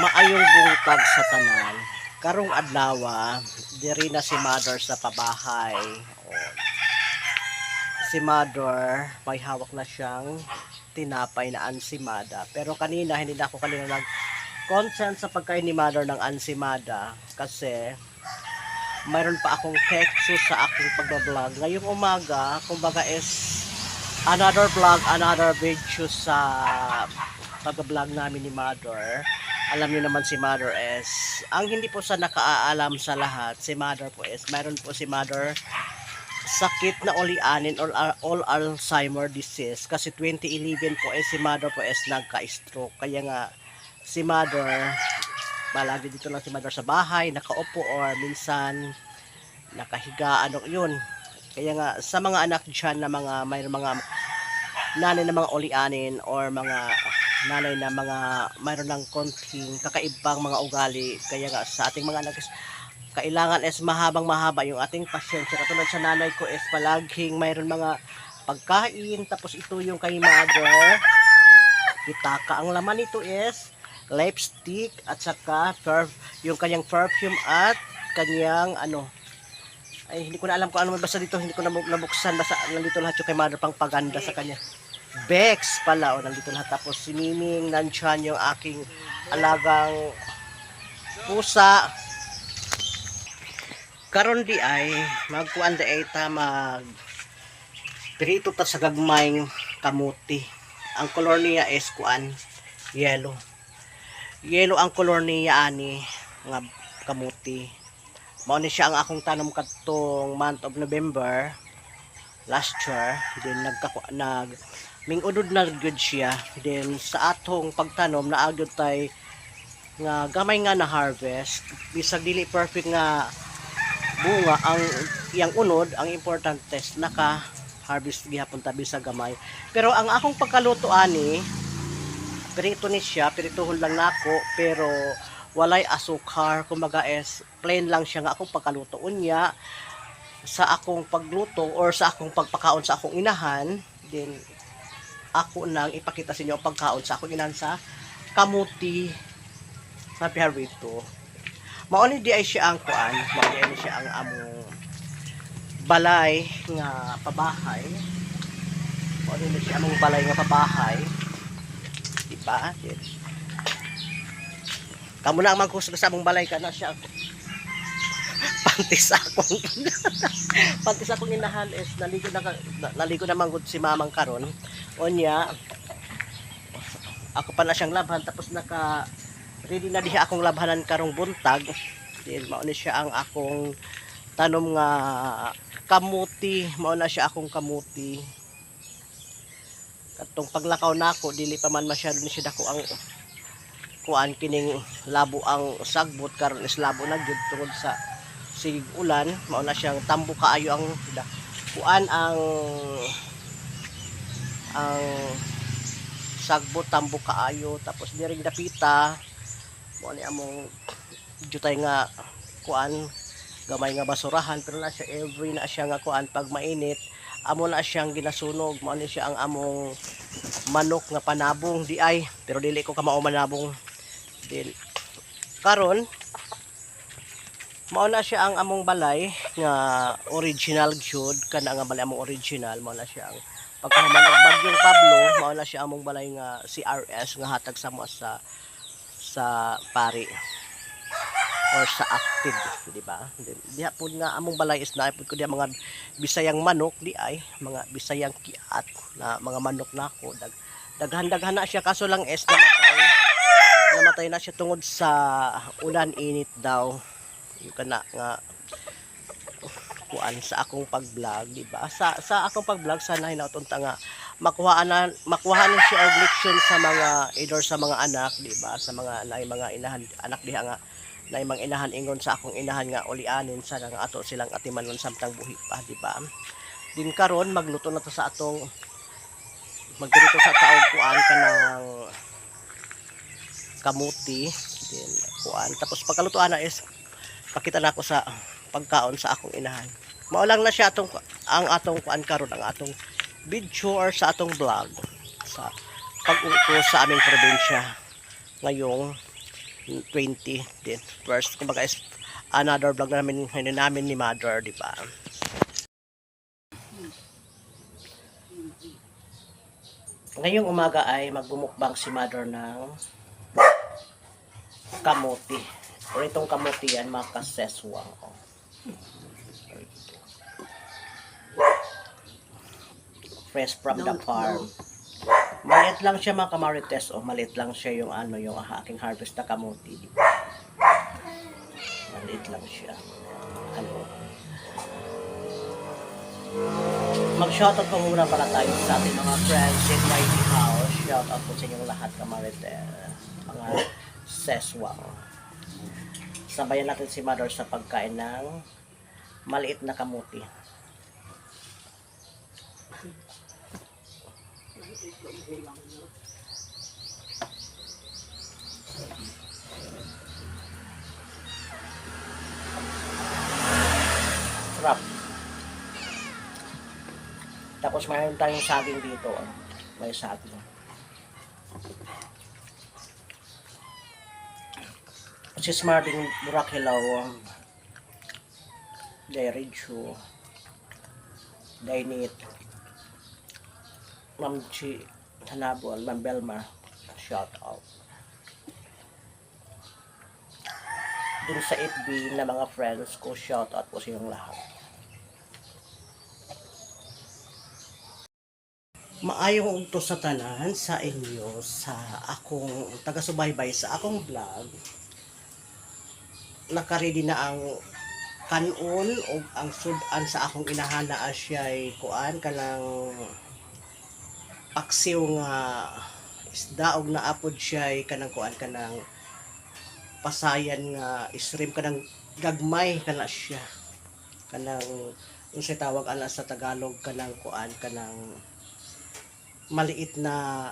Maayong bungtag sa tanan. Karong adlaw, diri na si Mother sa pabahay. O, si Mother, may hawak na siyang tinapay na ansimada. Pero kanina, hindi na ako kanina nag-consent sa pagkain ni Mother ng ansimada. Kasi, mayroon pa akong ketchup sa aking pag-vlog. Ngayong umaga, kumbaga is another vlog, another video sa pag-vlog namin ni Mother. Alam niyo naman si Mother is, ang hindi po sa nakaalam sa lahat, si Mother po is, mayroon po si Mother sakit na ulianin or all Alzheimer disease. Kasi 2011 po is si Mother po is nagka-stroke. Kaya nga, si Mother, palagi dito lang si Mother sa bahay, nakaupo or minsan nakahiga, ano yun. Kaya nga, sa mga anak dyan na mayroon mga nanay na mga ulianin or mga nanay na mga mayroon ng konting kakaibang mga ugali, kaya nga sa ating mga anak kailangan is mahaba yung ating pasyensya. Katulad sa nanay ko is palaging mayroon mga pagkain, tapos ito yung kay Mother kitaka, ang laman nito is lipstick at saka yung kanyang perfume at kanyang ay hindi ko na alam kung ano, basta dito hindi ko na nabuksan, basta nandito lahat yung kay Mother pang paganda sa kanya. Bex pala, o nandito lahat. Tapos si Miming, nandyan yung aking alagang pusa. Karon di ay magkuan di ay ta mag pirito ta sa gagmayng kamuti. Ang color niya is kuan yellow. Yellow ang color niya ani nga kamuti. Mao ni siya ang akong tanom kadtong month of November last year. Then mingudod na good siya. Then sa atong pagtanom naagod tay nga gamay nga na harvest. Bisag dili perfect nga bunga ang iyang unod, ang important test naka harvest gihapon ta bisag gamay. Pero ang akong pagkaluto ani pirito ni siya, pirituhon lang nako pero walay asukar, kumbaga is plain lang siya nga akong pagkaluto unya sa akong pagluto or sa akong pagpakaon sa akong inahan. Then ako nang ipakita sa inyo ang pagkaon sa akong inahan sa kamuti sa piharito. Mauni di ay siya ang kuan, mauni ay siya ang among balay nga pabahay. Mauni na siya among balay nga pabahay. Diba? Kamu na ang magkusog sa among balay ka na siya. Pantis akong inahan is naligo na manggod si mamang karon. Onya ako pa na siyang labhan, tapos naka ready na diha akong labhanan karong buntag. Then mao ni siya ang akong tanom nga kamuti, mao na siya akong kamuti. Katong paglakaw nako dili pa man masyado ni siya dako ang kuan kining labo ang sagbot, karon is labo na gyud tungod sa sig ulan. Mao na siyang tambo kaayo ang kuan ang sagbot tambo kaayo. Tapos diri dapita mo ni among jutay nga kuan gamay nga basurahan, pero na siya every na siya nga kuan pag mainit amo na siyang ginasunog. Mao ni siya ang among manok nga panabong di ay, pero dili ko kamao manabong. Din karon mao na siya ang among balay nga original gyud, kana nga balay among original. Mao na siya ang pagkahuman og bagyong Pablo, mao na siya among balay nga CRS nga hatag sa mo sa pari or sa active, di ba? Diha pud nga among balay is naipod ko diha mga bisayang manok di ay, mga bisayang kiat na mga manok nako. Daghan na siya, kaso lang is namatay na siya tungod sa ulan init daw. Yung kana nga kuan sa akong pag-vlog, di ba? Sa akong pag-vlog sana hinautunta nga makuhaan siya og leksyon sa mga either sa mga anak, di ba? Sa mga inahan anak diha nga na mga inahan ingon sa akong inahan nga ulianin sana nga ato silang atimanon samtang buhi pa, di ba? Din karon magluto na to sa atong magdito sa taog kuan kanang kamuti. Din kuan tapos pagkalutuan na is pakita na ako sa pagkaon sa akong inahan. Mao lang na siya ang atong kuan karon, ang atong video or sa atong vlog sa pag-uwi ko sa aming probinsya ngayong 20 din. First, kumbaga is another vlog namin ni Mother, di ba? Ngayong umaga ay magbumukbang si Mother ng kamote. O itong kamote yan, mga kaseswang. Oh. Fresh from the farm. Maliit lang siya mga kamarites. O maliit lang siya yung yung aking harvest na kamote. Di ba? Maliit lang siya. Mag-shoutout po muna para tayo sa ating mga friends in Mighty House. Shoutout po sa inyong lahat, kamarites. Mga seswang. Sabayan natin si Mother sa pagkain ng maliit na kamuti. Sarap. Tapos mayroon tayong saging dito. May saging. Si Smarting Burak Hilaw, Dairy Chu, Dainit, Ma'am Chi Hanabon, Ma'am Belma, shout out. Dun sa FB na mga friends ko, shout out po sa inyong lahat. Maayong ugto sa tanan sa inyo sa akong taga-subaybay sa akong vlog. Nakaredy na ang kanon o ang sudan sa akong inahana asya'y kuan kanang paksiw nga isda og naapod siya'y kanang kuan kanang pasayan nga isrim kanang gagmay kana siya kanang unsay tawag ana sa Tagalog kanang kuan kanang maliit na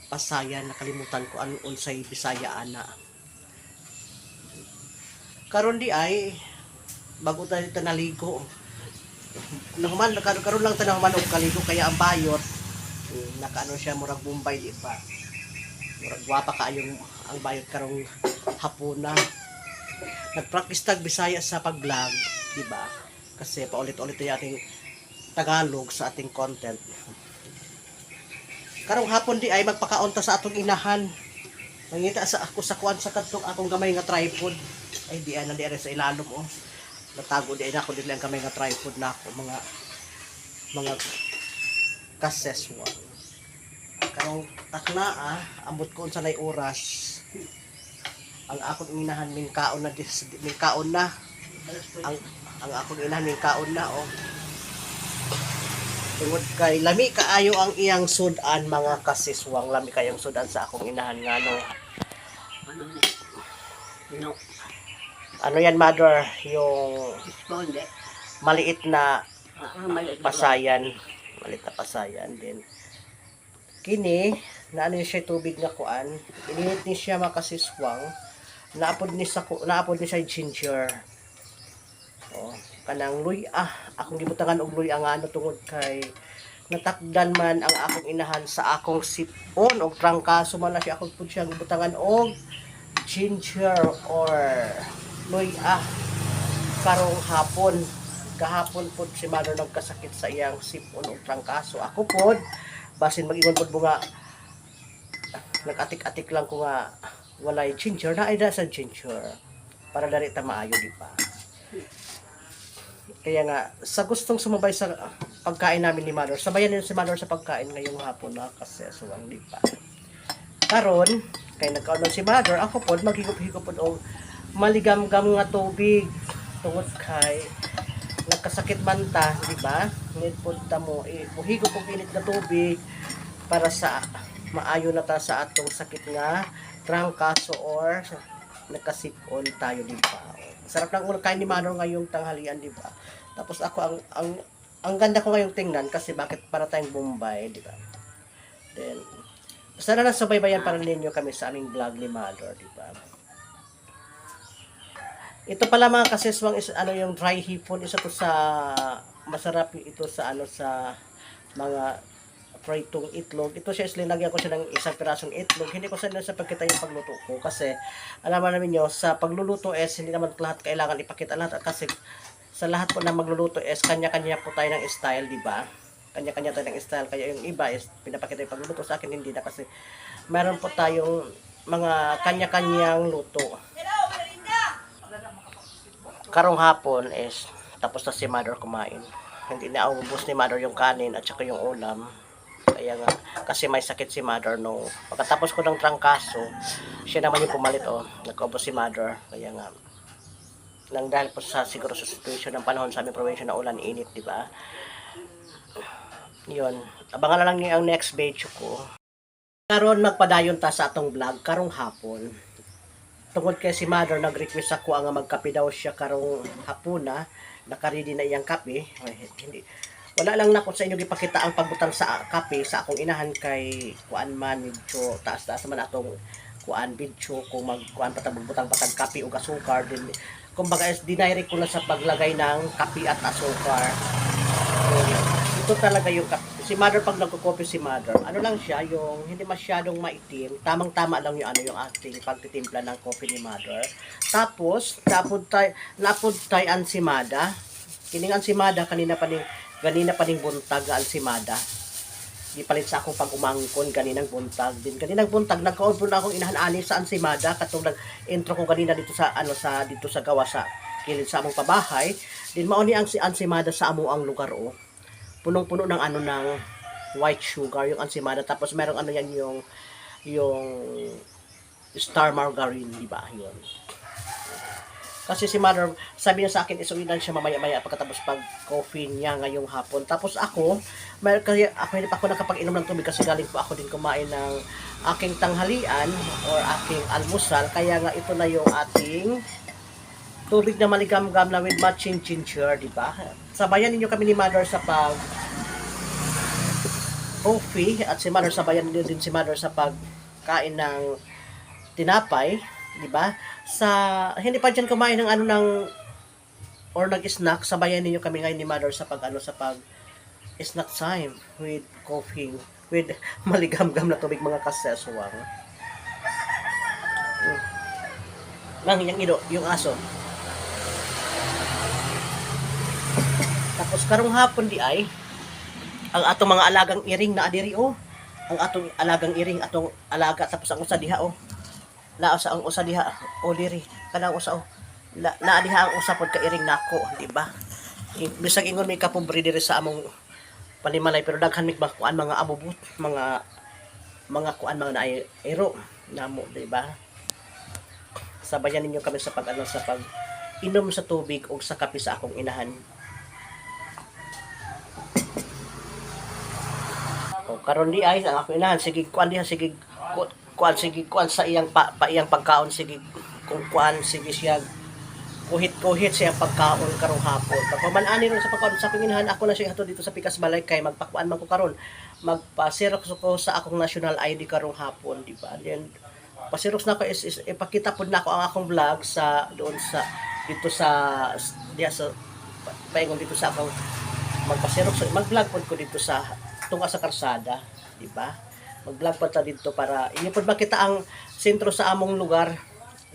pasayan, nakalimutan ko ano unsay Bisaya ana. Karon di ay bago tayo naligo. Nahuman karon lang tanang manok kaligo kaya ang bayot nakaano siya murag Bombay di pa. Murag gwapa kaayo ang bayot karong hapon na. Nagpractice tag Bisaya sa pag-vlog, di ba? Kasi paulit-ulit yung ating Tagalog sa ating content. Karong hapon di ay magpakaunta sa atong inahan. Nangita sa ako sa kuan sa kadtong akong gamay nga tripod. Ay di ana di sa ilalom oh. Natago di na ako dili ang gamay nga tripod na ako mga kaseswa. Karong takna ambot ko unsa nay oras. Ang akong inahan min kaon na min kaon na. Ang akong inahan min kaon na oh. Tungod kay lami kaayo ang iyang sudan mga kasiswang, lami kayong sudan sa akong inahan nga no. Ano yan Mother, yung maliit na pasayan, maliit na pasayan din. Kini na ano siya tubig nga kuan, ininit ni siya mga kasiswang, naapod ni siya ginger. Oh, kanang luya akong gibutangan og luya nga ano tungod kay natakdan man ang akong inahan sa akong sipon og trangkaso man na siya akong pud siya gibutangan og ginger or luya karong hapon kahapon pud si Mother nagkasakit sa iyang sipon og trangkaso ako pud basin mag-ingon pud nga nag-atik-atik lang ko nga walay ginger na ay sa ginger para dali ta maayo di ba. Kaya nga, sa gustong sumabay sa pagkain namin ni Mother, sabayan din si Mother sa pagkain ngayong hapon na kasi suwang lipa. Karon, kaya nagkaon si Mother, ako po, maghigop-higop po o maligam-gam nga tubig. Tungod kay, nagkasakit man ta, di ba? Need po ta mo, higop po init na tubig para sa maayo na ta sa atong sakit nga trangkaso or nagkasipon tayo, di ba? Sarap lang ulo kain ni Mother ngayong tanghalian, di ba? Tapos ako ang ganda ko ngayong tingnan kasi bakit para tayong Bombay, di ba? Then sana na subaybayan para ninyo kami sa aming vlog ni Mother, di ba? Ito pala mga kaseswang is ano yung dry hipon, isa to sa masarap ito sa ano sa mga pritong itlog. Ito siya, linagyan ko siya ng isang pirasong itlog. Hindi ko sana sa pagkita yung pagluto ko kasi alam naman niyo sa pagluluto is hindi naman lahat kailangan ipakita lahat kasi sa lahat po na magluluto is kanya-kanya po tayo ng style, di ba? Kanya-kanya tayo ng style. Kaya yung iba is pinapakita yung pagluluto, sa akin hindi na kasi meron po tayong mga kanya-kanyang luto. Karong hapon is tapos na si mother kumain. Hindi na ubos ni mother yung kanin at saka yung ulam. Kaya nga, kasi may sakit si mother no. Pagkatapos ko ng trangkaso, siya naman yung pumalit nagkaubos si mother. Kaya nga, nang dahil po sa siguro sa situation ng panahon sa aming probinsya na ulan, init, di ba? Yun. Abangan na lang niyo ang next video ko. Karon magpadayon ta sa atong vlog karong hapon. Tungkol kay si mother nag-request ako nga magkape daw siya karong hapuna. Naka-ready na iyang kape. Hindi. Wala lang na ko sa inyo gipakita ang pagbutang sa kape sa akong inahan kay kuan man medyo taas-taas man atong kuan video kung magkuan pa magbutang patag kape ug asukar din. Kumbaga is dinire ko na sa paglagay ng kape at asukar. Ito talaga yung kape. Si mother pag nagko-coffee si mother, ano lang siya yung hindi masyadong maitim, tamang-tama lang yung yung ating pagtitimpla ng coffee ni mother. Tapos napud tay ansimada. Kining ansimada kanina pa ning buntag ansimada. Gipalit sa akong pag-umangkon ganinang buntag. Din ganinang buntag nagkaon po na akong inahan-ani sa ansimada katong intro ko kanina dito sa dito sa gawa sa kilid sa among pabahay. Din mao ni ang si ansimada sa amo ang lugar punong-puno ng ng white sugar yung ansimada, tapos merong yan yung star margarine, di ba? Yun. Kasi si mother, sabi niya sa akin, isuwinan siya mamaya-maya pagkatapos pag coffee niya ngayong hapon. Tapos ako hindi pa ako nakapag-inom ng tubig kasi galing po ako din kumain ng aking tanghalian or aking almusal. Kaya nga ito na yung ating tubig na maligam-gam na with matching ginger, di ba? Sabayan ninyo kami ni mother sa pag coffee at si mother sabayan niyo din si mother sa pagkain ng tinapay, di ba? Sa hindi pa diyan kumain ng or nag-snack, sabayan niyo kami ngayon ni mother sa pag snack time with coffee with maligam-gam na tubig mga kaseswang. Lang yung aso. Tapos karong hapon di ay ang atong mga alagang iring na adiri ang atong alagang iring atong alaga tapos ang usa diha laos ang usa diha diri kanang usa naa diha ang usa pod ka iring nako, di ba? Bisag ingon may kapobre diri sa among panimalay pero daghan mig kuan mga abubot mga kuan mga naero namo, di ba? Sabayan ninyo kami sa pag inom sa tubig o sa kape sa akong inahan. Karon di ay ang ako inahan sige kuan sa iyang iyang pagkaon sige kung kuan sige siya kuhit siya pagkaon karong hapon. Pagpaman-ani ron sa pagkaon sa akong inahan ako na siya ato dito sa Pikas Balay kay magpakuan man ko karon magpa-xerox ko sa akong national ID karong hapon, di ba? Then pa-xerox na ko is ipakita pud nako ang akong vlog sa doon sa dito sa paingon dito sa akong magpa-xerox mag-vlog pud ko dito sa tunga sa karsada, di ba? Mag-vlog pa ta dito para inyo pud makita ang sentro sa among lugar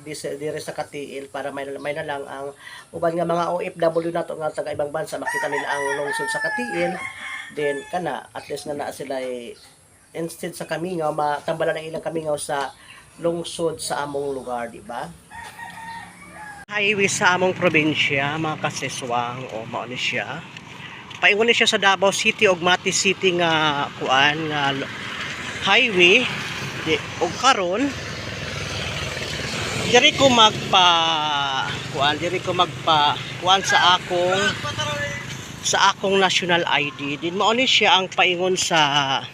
dire sa Katiil para may na lang ang uban nga mga OFW nato nga taga ibang bansa makita nila ang lungsod sa Katiil. Then kana at least na sila instead sa Kamingaw matambalan ang ilang Kamingaw sa lungsod sa among lugar, di ba? Highway sa among probinsya mga kaseswang mao ni siya. Paingon ni siya sa Davao City ug Mati City nga kuan nga highway ug karon diri ko kuan sa akong national ID. Din mao ni siya ang paingon sa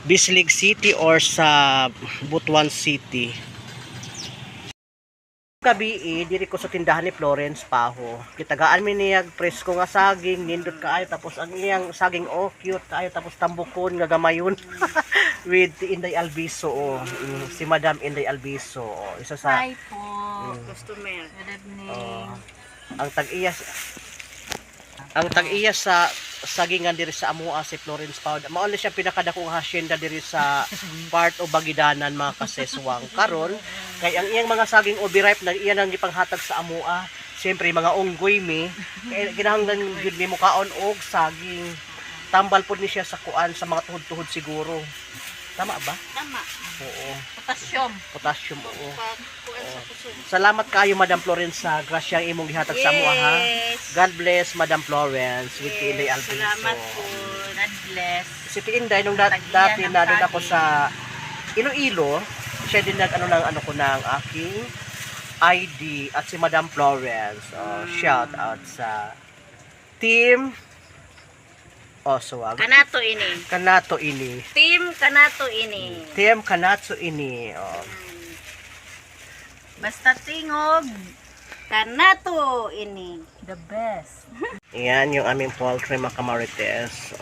Bislig City or sa Butuan City. Gabi diri ko sa tindahan ni Florence Paho. Kitagaan mi niya presko nga saging, nindot kaayo tapos ang iyang saging cute kaayo tapos tambukon nga gamayon with Inday Albiso si Madam Inday Albiso isa sa hi po customer. Good evening. Ang tag-iya Ang tag-iya sa sagingan diri sa amoa si Florence Pound. Mao na siya pinakadakong hacienda diri sa part o Bagidanan mga kaseswang. Karon kay ang iyang mga saging overripe na iyan ang gipanghatag sa amoa. Siyempre mga unggoy mi kay kinahanglan gyud nimo kaon og saging. Tambal pud ni siya sa kuan sa mga tuhod-tuhod siguro. Tama ba? Tama. Oo. Potassium. Potassium oo. Pagkuan sa puso. Salamat kayo Madam Florence sa grasyang imong gihatag sa amoa ha. Yes. God bless Madam Florence with Inday Alviso. Salamat po. God bless. Si Inday nung dati na doon ako sa Iloilo, siya din nag-ano ng ano ko ng aking ID at si Madam Florence. Shout out sa team Oswag. Kanato ini. Kanato ini. Team Kanato ini. Team Kanato ini. Oh. Basta tingog. Kanato ini. The best. Yan yung aming poultry mga kamarites.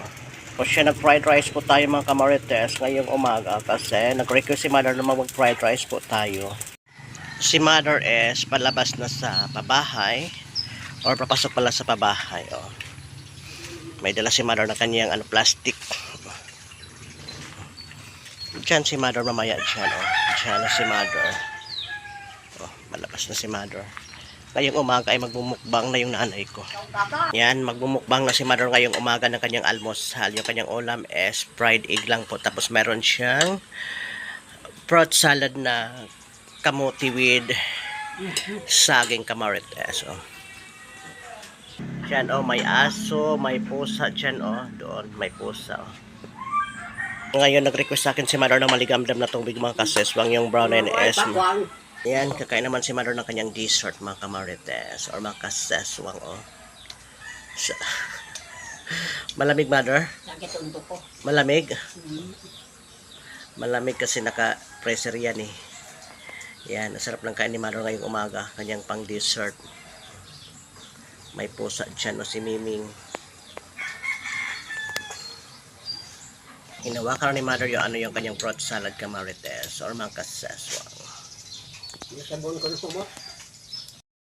O siya nag-fried rice po tayo mga kamarites ngayong umaga kasi nag-request si Mother na mag-fried rice po tayo. Si Mother is palabas na sa pabahay or papasok pala sa pabahay. Oh. May dala si Mother na kanyang plastic. Diyan si Mother mamaya dyan. Oh. Diyan na si Mother. Oh, malabas na si Mother. Ngayong umaga ay magmumukbang na yung nanay ko. Yan, magmumukbang na si Mother ngayong umaga ng kanyang almusal. Yung kanyang ulam is fried egg lang po. Tapos meron siyang fruit salad na kamuti with saging kamarites. Oh. Diyan, oh, may aso, may pusa dyan, oh. Doon, may pusa, oh. Ngayon, nag-request sa akin si Mother ng maligamdam na tubig mga kaseswang yung brown NS. Yan, kakain naman si Mother ng kanyang dessert mga kamarites or mga kaseswang, oh. Malamig, Mother? Malamig? Malamig kasi naka-pressure yan, eh. Yan, nasarap lang kain ni Mother ngayong umaga, kanyang pang dessert. May pusa dyan o si Miming. Hinawakan ni Mother yung kanyang fruit salad kamarites or mga kaseswang. Sabon ko na po mo.